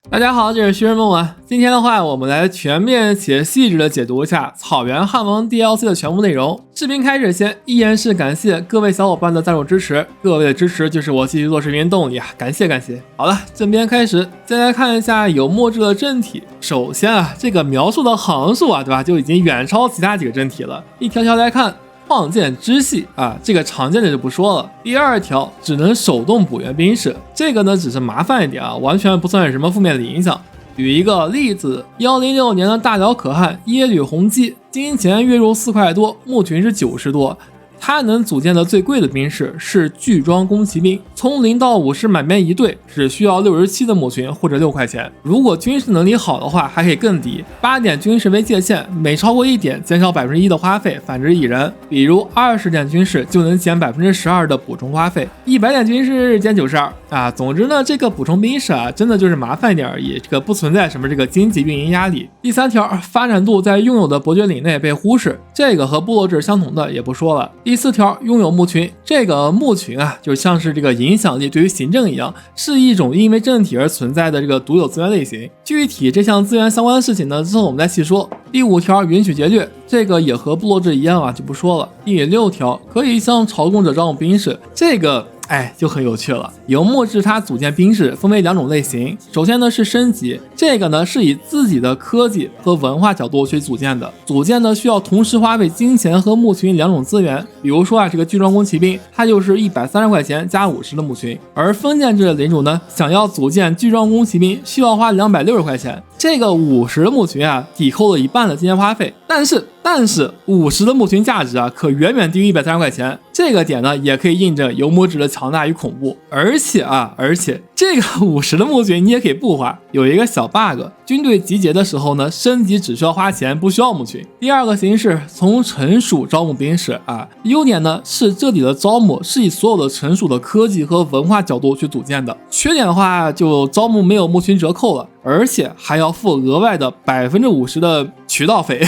大家好，这是徐日梦啊。今天的话，我们来全面且细致的解读一下草原汉王 DLC 的全部内容。视频开始前，依然是感谢各位小伙伴的赞助支持，各位的支持就是我继续做视频的动力啊，感谢感谢。好了，正片开始，再来看一下有墨制的真体。首先啊，这个描述的行数啊，对吧，就已经远超其他几个真体了。一条条来看。创建支系啊，这个常见的就不说了。第二条只能手动补元兵士，这个呢只是麻烦一点啊，完全不算是什么负面的影响。举一个例子，106年的大辽可汗耶律洪基，金钱月入4块多，墓群是90多。他能组建的最贵的兵士是巨装弓骑兵，从0到50满编一队，只需要67的墓群或者6块钱。如果军事能力好的话，还可以更低，8点军事为界限，每超过1点减少1%的花费，反之亦然。比如20点军事就能减12%的补充花费，100点军事减92啊。总之呢，这个补充兵士啊，真的就是麻烦一点而已，这个不存在什么这个经济运营压力。第三条，发展度在拥有的伯爵领内被忽视，这个和部落制相同的也不说了。第4条，拥有墓群，这个墓群啊，就像是这个影响力对于行政一样，是一种因为政体而存在的这个独有资源类型。具体这项资源相关的事情呢，之后我们再细说。第5条，允许劫掠，这个也和部落制一样啊，就不说了。第6条，可以向朝贡者招募兵士，这个就很有趣了。游牧制它组建兵士分为2种类型，首先呢是升级，这个呢是以自己的科技和文化角度去组建的，组建呢需要同时花费金钱和墓群2种资源。比如说啊，这个巨装弓骑兵，它就是130块钱加50的墓群，而封建制的领主呢，想要组建巨装弓骑兵需要花260块钱，这个50的墓群啊，抵扣了1半的金钱花费，但是50的墓群价值啊，可远远低于130块钱。这个点呢，也可以印证游牧制的强大与恐怖。而且这个50的墓群你也可以不花，有一个小 bug， 军队集结的时候呢，升级只需要花钱，不需要墓群。第二个形式，从臣属招募兵士啊，优点呢是这里的招募是以所有的臣属的科技和文化角度去组建的，缺点的话就招募没有墓群折扣了，而且还要付额外的50%的渠道费。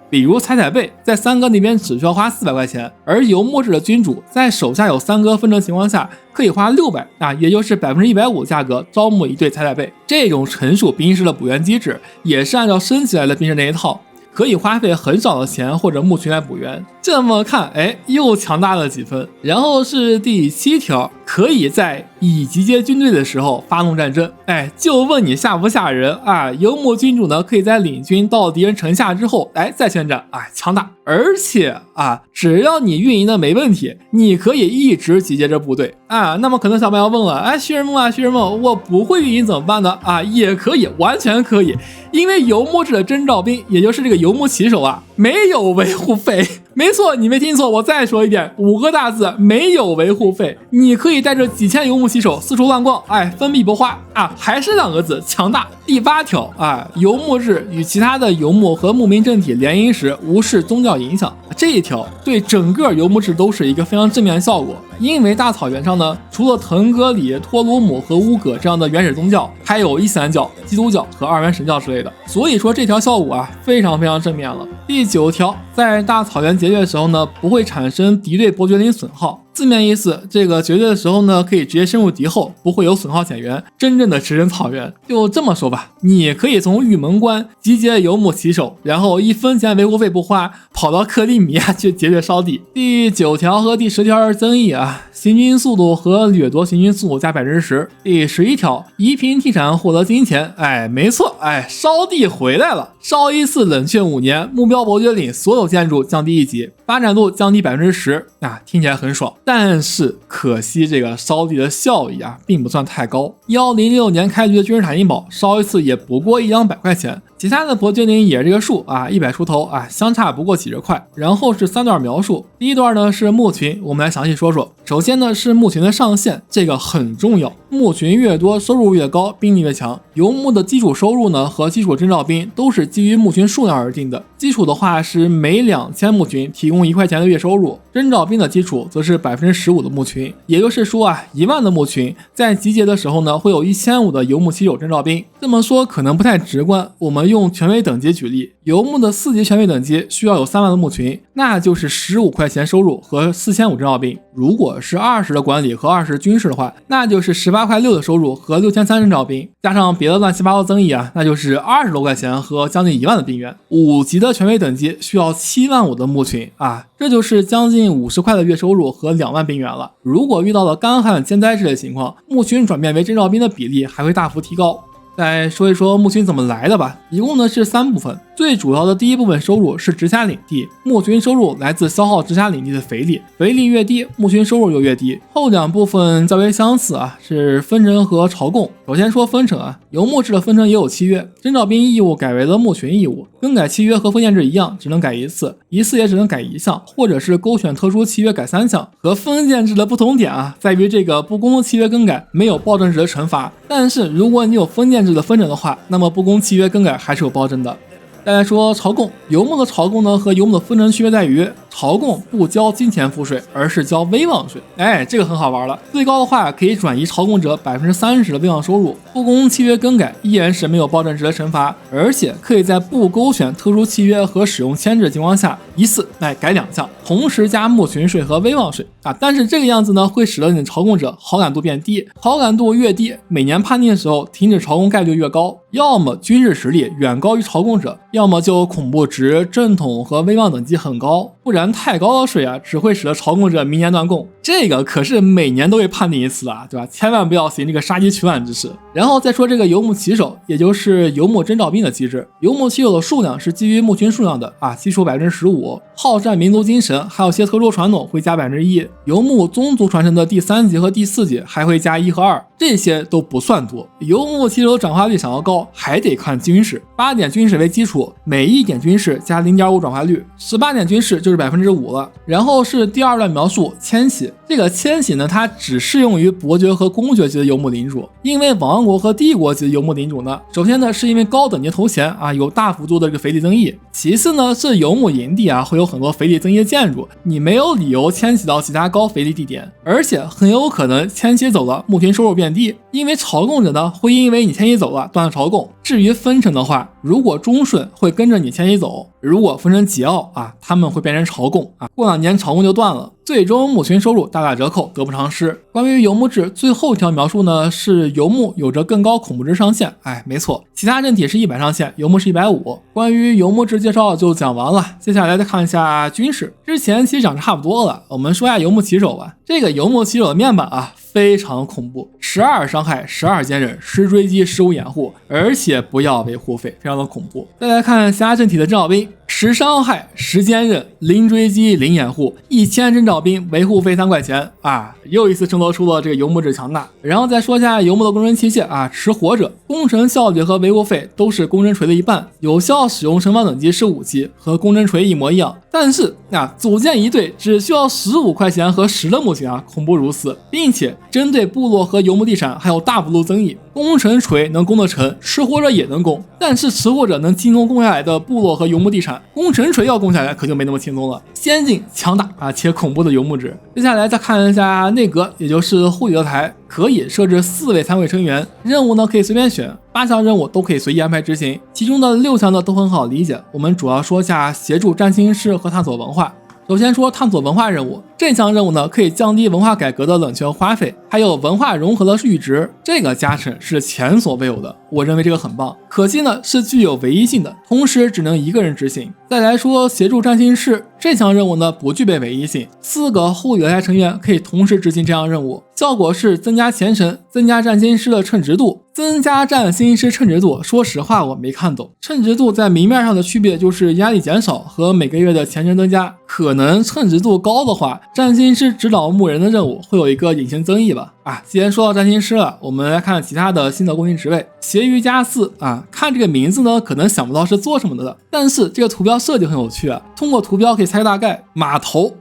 比如采贝在三哥那边只需要花400块钱，而游牧制的君主在手下有3哥分成情况下，可以花600啊，也就是150%价格招募一队采贝。这种臣属兵士的补员机制也是按照升起来的兵士那一套，可以花费很少的钱或者墓群来补员。这么看，又强大了几分。然后是第7条，可以在已集结军队的时候发动战争。就问你吓不吓人啊？游牧君主呢，可以在领军到敌人城下之后，再宣战，强大。而且啊，只要你运营的没问题，你可以一直集结着部队啊。那么可能小朋友问了，徐日梦，我不会运营怎么办呢？也可以，完全可以，因为游牧制的征召兵，也就是这个游牧骑手啊，没有维护费。没错，你没听错，我再说一遍，5个大字，没有维护费。你可以带着几千游牧骑手四处乱逛，分币不花啊，还是2个字，强大。第8条游牧制与其他的游牧和牧民政体联营时无视宗教影响，这一条对整个游牧制都是一个非常正面的效果。因为大草原上呢，除了腾格里、托鲁姆和乌葛这样的原始宗教，还有伊斯兰教、基督教和2元神教之类的，所以说这条效果非常非常正面了。第9条，在大草原劫掠的时候呢，不会产生敌对伯爵领损耗。字面意思，这个劫掠的时候呢，可以直接深入敌后，不会有损耗减员，真正的直人草原。就这么说吧，你可以从玉门关集结游牧骑手，然后1分钱维护费不花，跑到克里米亚去劫掠烧地。第9条和第10条是争议行军速度和掠夺行军速度加10%。第11条，夷平地产获得金钱。没错，烧地回来了，烧一次冷却5年，目标伯爵领所有建筑降低1级，发展度降低10%听起来很爽。但是可惜这个烧地的效益并不算太高。106年开局的军事塔因堡烧一次也不过1两百块钱，其他的伯爵领也是这个数100出头相差不过几十块。然后是3段描述，第一段呢是墓群，我们来详细说说。首先呢是墓群的上限，这个很重要，墓群越多收入越高，兵力越强。游牧的基础收入呢和基础征召兵都是基于墓群数量而定的，基础的话是每2000墓群提供1块钱的月收入，征召兵的基础则是15%的墓群，也就是说1万的墓群在集结的时候呢，会有1500的游牧骑手征召兵。这么说可能不太直观，我们用权威等级举例，游牧的4级权威等级需要有3万的牧群，那就是15块钱收入和4500征召兵。如果是20的管理和20军事的话，那就是18块6的收入和6300征召兵，加上别的乱七八糟增益啊，那就是20多块钱和将近1万的兵员。5级的权威等级需要7万5的牧群啊，这就是将近50块的月收入和2万兵员了。如果遇到了干旱、天灾之类情况，牧群转变为征召兵的比例还会大幅提高。再说一说牧群怎么来的吧，一共呢是3部分。最主要的第一部分收入是直辖领地，牧群收入来自消耗直辖领地的肥力，肥力越低，牧群收入就越低。后2部分较为相似啊，是分成和朝贡。首先说分成啊，游牧制的分成也有契约，征召兵义务改为了牧群义务，更改契约和封建制一样，只能改一次，一次也只能改1项，或者是勾选特殊契约改3项。和封建制的不同点啊，在于这个不公的契约更改没有暴政制的惩罚，但是如果你有封建制的分成的话，那么不公契约更改还是有暴政的。再来说朝贡，游牧的朝贡呢和游牧的分成区别在于，朝贡不交金钱赋税，而是交威望税。这个很好玩了，最高的话可以转移朝贡者30%的威望收入，不公契约更改依然是没有暴政制的惩罚，而且可以在不勾选特殊契约和使用牵制的情况下，一次改2项，同时加牧群税和威望税啊。但是这个样子呢，会使得你的朝贡者好感度变低，好感度越低，每年叛逆的时候停止朝贡概率越高，要么军事实力远高于朝贡者，要么就恐怖值、正统和威望等级很高，不然太高的税啊，只会使得朝贡者明年断供。这个可是每年都会判定一次啊，对吧？千万不要行这个杀鸡取卵之事。然后再说这个游牧骑手，也就是游牧征召兵的机制。游牧骑手的数量是基于牧群数量的啊，基数15%，好战民族精神，还有些特殊传统会加1%。游牧宗族传承的第3级和第4级还会加1和2，这些都不算多。游牧骑手转化率想要高，还得看军事，8点军事为基础，每1点军事加0.5转化率，18点军事就是5%了。然后是第2段描述迁徙，这个迁徙呢，它只适用于伯爵和公爵级的游牧领主，因为王国和帝国级的游牧领主呢，首先呢是因为高等级头衔啊有大幅度的这个肥力增益，其次呢是游牧营地啊会有很多肥力增益的建筑，你没有理由迁徙到其他高肥力地点，而且很有可能迁徙走了，牧群收入变低，因为朝贡者呢会因为你迁徙走了断了朝贡。至于分成的话，如果忠顺会跟着你迁徙走，如果分成桀骜啊，他们会变成朝贡啊，过2年朝贡就断了，最终牧群收入大打折扣，得不偿失。关于游牧制最后一条描述呢，是游牧有着更高恐怖值上限，没错，其他政体是100上限，游牧是150。关于游牧制介绍就讲完了，接下来再看一下军事。之前其实讲差不多了，我们说一下游牧骑手吧。这个游牧骑手的面板啊非常恐怖，12伤害，12坚韧，10追击，15掩护，而且不要维护费，非常的恐怖。再来看其他阵体的征召兵，10伤害，10坚韧，0追击，0掩护，1000征召兵，维护费3块钱啊，又一次衬托出了这个游牧制强大。然后再说一下游牧的工程器械啊，持火者，工程效率和维护费都是工程锤的一半，有效使用神方等级是5级，和工程锤一模一样。但是组建一队只需要15块钱和10的牧群啊，恐怖如此，并且针对部落和游牧地产还有大幅度增益，工程锤能攻得成，持火者也能攻，但是持火者能轻松攻下来的部落和游牧地产，工程锤要攻下来可就没那么轻松了。先进强大啊且恐怖的游牧制。接下来再看一下内阁，也就是护理德台，可以设置4位参会成员，任务呢可以随便选，8项任务都可以随意安排执行，其中的6项呢都很好理解。我们主要说一下协助占星师和探索文化。首先说探索文化任务，这项任务呢可以降低文化改革的冷却花费，还有文化融合的阈值，这个加成是前所未有的，我认为这个很棒。可惜呢是具有唯一性的，同时只能1个人执行。再来说协助占星师，这项任务呢不具备唯一性，4个护理德台成员可以同时执行这项任务，效果是增加虔诚，增加占星师的称职度。增加占星师称职度，说实话我没看懂。称职度在明面上的区别就是压力减少和每个月的虔诚增加，可能称职度高的话，占星师指导牧人的任务会有一个隐形增益吧。既然说到占星师了，我们来看其他的新的公民职位。协瑜伽4看这个名字呢，可能想不到是做什么的，但是这个图标设计很有趣啊。通过图标可以猜个大概，马头，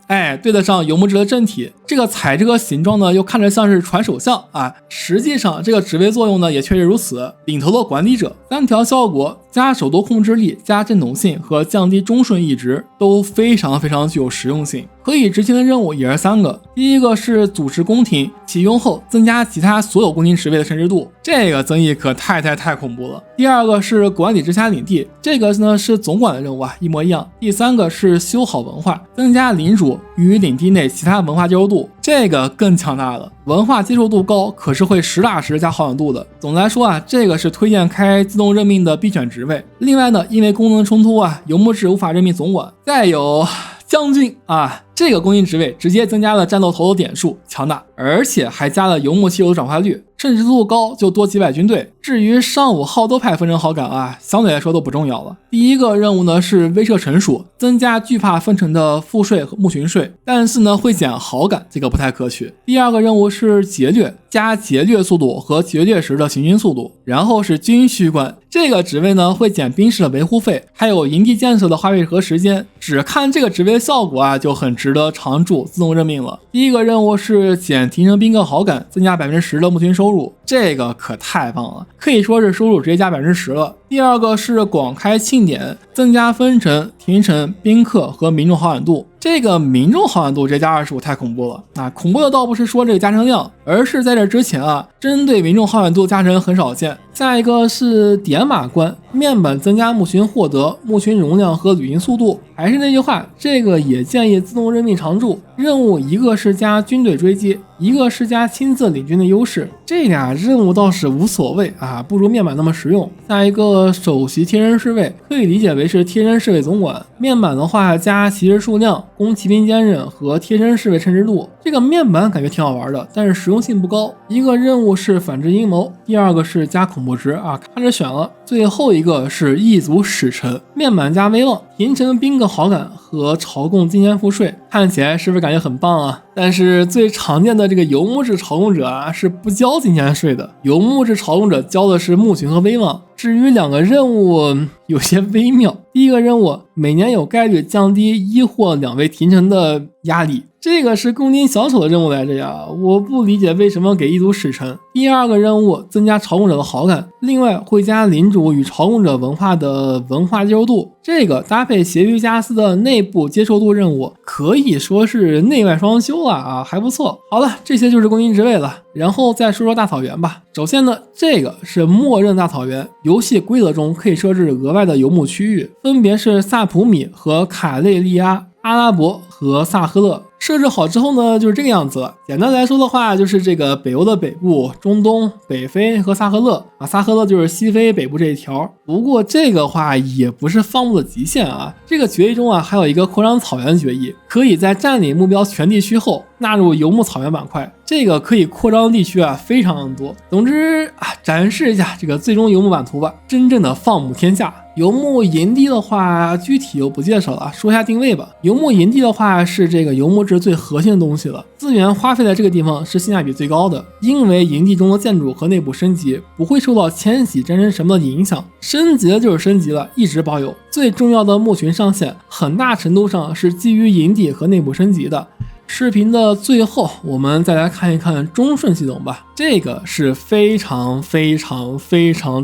对得上游牧制的正体。这个彩这个形状呢，又看着像是传手相实际上这个职位作用呢，也确实如此。领头的管理者，3条效果，加首都控制力、加震动性和降低中顺驿值都非常具有实用性。可以执行的任务也是3个，第一个是组织宫廷，启用后增加其他所有宫廷职位的神职度，这个增益可太恐怖了。第二个是管理直辖领地，这个呢是总管的任务啊，一模一样。第3个是修好文化，增加领主与领地内其他文化接受度，这个更强大了，文化接受度高，可是会实打实加好感度的。总的来说啊，这个是推荐开自动任命的必选职位。另外呢，因为功能冲突啊，游牧制无法任命总管。再有将军啊，这个公营职位直接增加了战斗头头点数，强大，而且还加了游牧气流的转化率，甚至度高就多几百军队。至于上午好多派分成好感啊，相对来说都不重要了。第一个任务呢是威慑臣属，增加惧怕分城的赋税和牧群税，但是呢会减好感，这个不太可取。第二个任务是劫掠，加劫掠速度和劫掠时的行军速度。然后是军需官，这个职位呢会减兵士的维护费，还有营地建设的花费和时间。只看这个职位的效果啊，就很值得常驻自动任命了。第一个任务是减提升宾客好感，增加10%的牧群收入，这个可太棒了，可以说是收入直接加10%了。第二个是广开庆典，增加分城、廷臣、宾客和民众好感度。这个民众好感度直接加25，太恐怖了啊！恐怖的倒不是说这个加成量，而是在这之前啊，针对民众好感度加成很少见。下一个是点马官，面板增加牧群获得、牧群容量和旅行速度。还是那句话，这个也建议自动任命常驻。任务一个是加军队追击，一个是加亲自领军的优势，这俩任务倒是无所谓啊，不如面板那么实用。下一个首席贴身侍卫，可以理解为是贴身侍卫总管。面板的话加骑士数量、供骑兵坚韧和贴身侍卫称职度。这个面板感觉挺好玩的，但是实用性不高。一个任务是反制阴谋，第二个是加恐怖值啊，看着选了。最后一个是异族使臣，面板加威望，廷臣宾客好感和朝贡金钱赋税，看起来是不是感觉很棒啊？但是最常见的这个游牧制朝贡者啊是不交金钱税的，游牧制朝贡者交的是牧群和威望。至于两个任务有些微妙，第一个任务每年有概率降低1或2位廷臣的压力，这个是公斤小丑的任务来着呀，我不理解为什么给异族使臣。第二个任务增加朝贡者的好感，另外会加领主与朝贡者文化的文化接受度，这个搭配协于加斯的内部接受度任务，可以说是内外双修了啊，还不错。好了，这些就是公斤职位了，然后再说说大草原吧。首先呢，这个是默认大草原，游戏规则中可以设置额外的游牧区域，分别是萨普米和卡累利阿、阿拉伯和萨赫勒。设置好之后呢，就是这个样子了。简单来说的话，就是这个北欧的北部、中东、北非和萨赫勒啊，萨赫勒就是西非北部这一条。不过这个话也不是放牧的极限啊，这个决议中啊还有一个扩张草原决议，可以在占领目标全地区后纳入游牧草原板块，这个可以扩张地区啊非常多。总之啊，展示一下这个最终游牧版图吧，真正的放牧天下。游牧营地的话，具体就不介绍了，说一下定位吧。游牧营地的话是这个游牧制最核心的东西了，资源花费在这个地方是性价比最高的，因为营地中的建筑和内部升级不会受到迁徙、战争什么的影响，升级了就是升级了，一直保有。最重要的牧群上限，很大程度上是基于营地和内部升级的。视频的最后，我们再来看一看中顺系统吧。这个是非常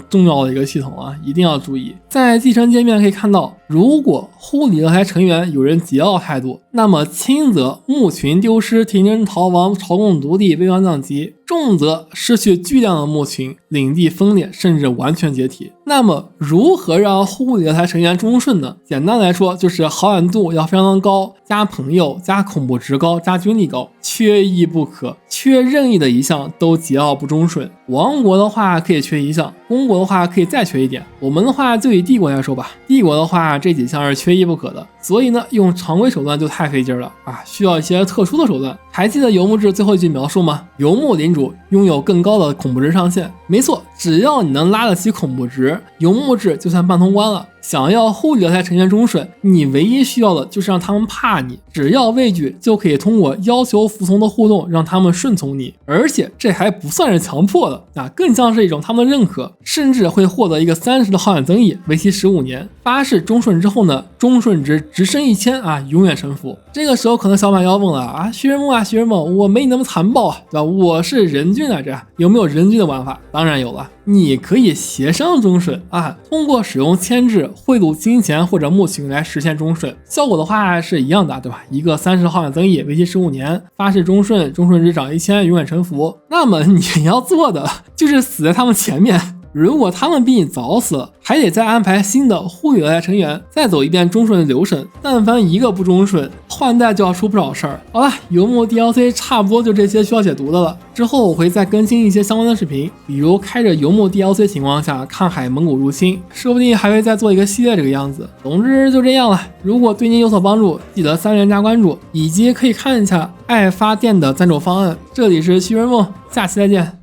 重要的一个系统啊，一定要注意。在继承界面可以看到，如果护理勒台成员有人桀骜态度，那么轻则牧群丢失、廷臣逃亡、朝贡独立、危亡降级，重则失去巨量的牧群、领地分裂，甚至完全解体。那么如何让护理勒台成员中顺呢？简单来说，就是好感度要非常的高，加朋友、加恐怖值高、加军力高，缺一不可。缺任意的一项都桀骜不忠顺。王国的话可以缺一项，公国的话可以再缺一点。我们的话就以帝国来说吧，帝国的话这几项是缺一不可的，所以呢用常规手段就太费劲了啊，需要一些特殊的手段。还记得游牧制最后一句描述吗？游牧领主拥有更高的恐怖值上限。没错，只要你能拉得起恐怖值，游牧制就算半通关了。想要护理勒台成员忠顺，你唯一需要的就是让他们怕你，只要畏惧就可以通过要求服从的互动让他们顺从你，而且这还不算是强迫的啊，更像是一种他们的认可，甚至会获得一个30的好感增益，为期15年。发誓忠顺之后呢，忠顺值直升1000啊，永远臣服。这个时候可能小满要问了啊，徐人梦，我没你那么残暴啊，对吧？我是人均来着，有没有人均的玩法？当然有了，话，你可以协商忠顺啊，通过使用牵制、贿赂金钱或者募请来实现忠顺。效果的话是一样的，对吧？一个30号增益，为期15年，发誓忠顺，忠顺值涨1000，永远臣服。那么你要做的就是死在他们前面。如果他们比你早死，还得再安排新的护理来成员，再走一遍忠顺的流程。但凡一个不忠顺，换代就要出不少事儿。好了，游牧 DLC 差不多就这些需要解读的了。之后我会再更新一些相关的视频，比如开着游牧 DLC 情况下看海蒙古入侵，说不定还会再做一个系列这个样子。总之就这样了。如果对您有所帮助，记得3连加关注，以及可以看一下爱发电的赞助方案。这里是徐仁梦，下期再见。